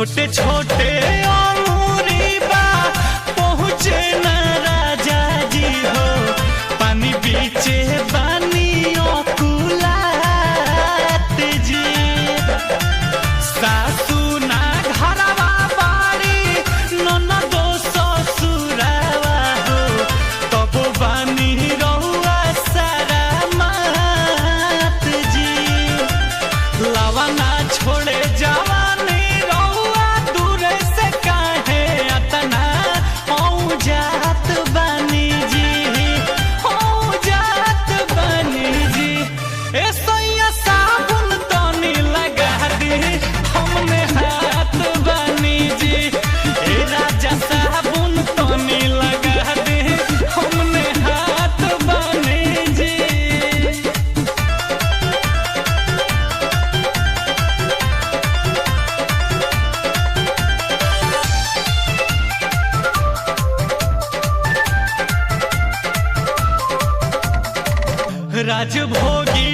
छोटे छोटे अंगूरी बा पहुँचे न राजा जी हो, पानी बीचे बानी कुलात जी। सासू ना घरवा बाड़ी ननदो ससुरवा हो, तब बानी रहुआ सारा मात जी। लावा ना छोड़े जवानी रहुआ दूरे से काहे अतना औ जात बानी जी, औ जात बानी जी। ए सैया साबुन तनी लगा दी हमने हाथ बानी जी, ए राजा साबुन तनी लगा दी हमने हाथ बानी जी। राजभोगी